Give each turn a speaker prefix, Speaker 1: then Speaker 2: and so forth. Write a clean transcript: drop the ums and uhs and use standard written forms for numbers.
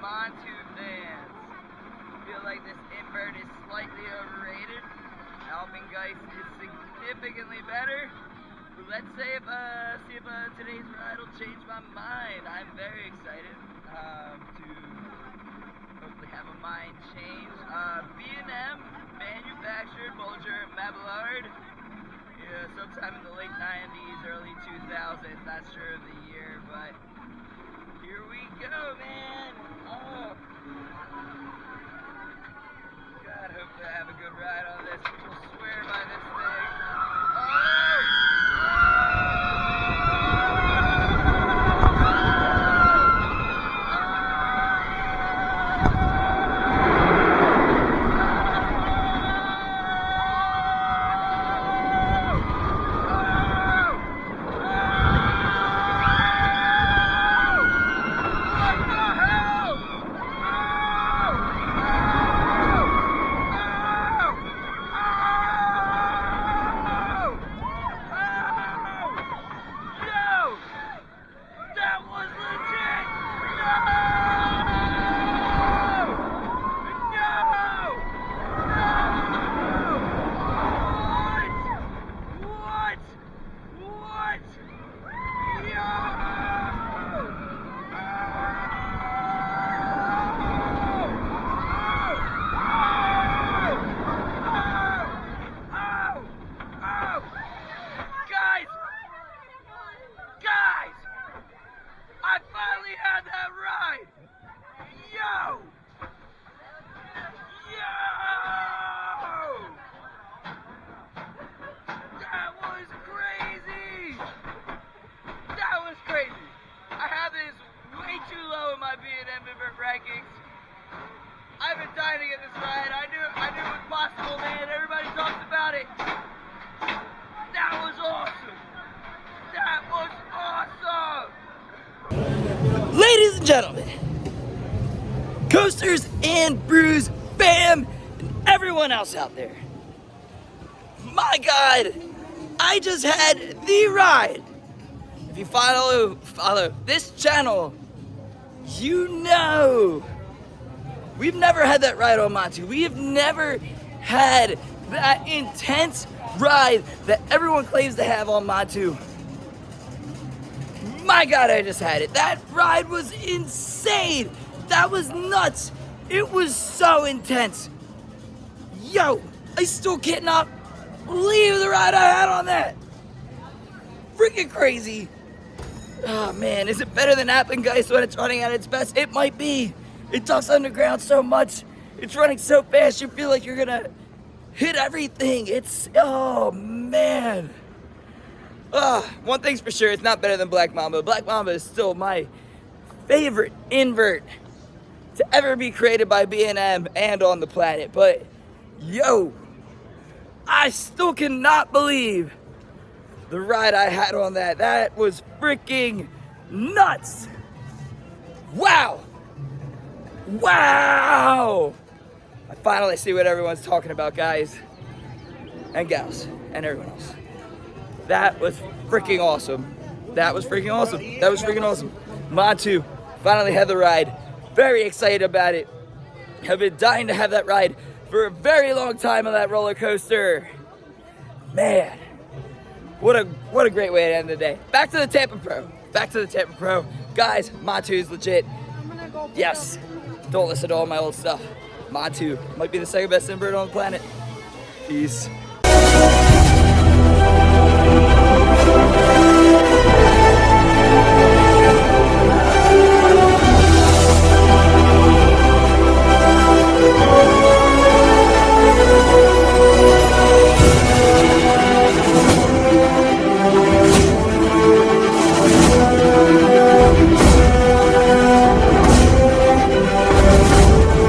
Speaker 1: Montu fans. Feel like this invert is slightly overrated. Alpengeist is significantly better. But let's see if today's ride will change my mind. I'm very excited to hopefully have a mind change. B&M manufactured Bulger Mabillard. Yeah, sometime in the late 90s, early 2000s. Not sure of the year, but here we go, man. Oh. God, hopefully I have a good ride on this. People swear by this thing. Oh! I've been dying to get this ride. I knew it was possible, man. Everybody talks about it. That was awesome. That was awesome. Ladies and gentlemen, coasters and brews, bam, and everyone else out there. My God, I just had the ride. If you follow this channel, you know we've never had that ride on Montu. We have never had that intense ride that everyone claims to have on Montu. My God, I just had it. That ride was insane. That was nuts. It was so intense. Yo, I still cannot believe the ride I had on that. Freaking crazy. Oh man, is it better than Alpengeist when it's running at its best? It might be. It ducks underground so much. It's running so fast you feel like you're gonna hit everything. Oh man. One thing's for sure, it's not better than Black Mamba. Black Mamba is still my favorite invert to ever be created by B&M and on the planet. But yo, I still cannot believe the ride I had on that. That was freaking nuts. Wow. Wow. I finally see what everyone's talking about, guys and gals and everyone else. That was freaking awesome. That was freaking awesome. That was freaking awesome. Montu finally had the ride. Very excited about it. Have been dying to have that ride for a very long time on that roller coaster. Man. What a great way to end the day. Back to the Tampa Pro. Back to the Tampa Pro. Guys, Montu is legit. Yes. Don't listen to all my old stuff. Montu might be the second best invert on the planet. Peace.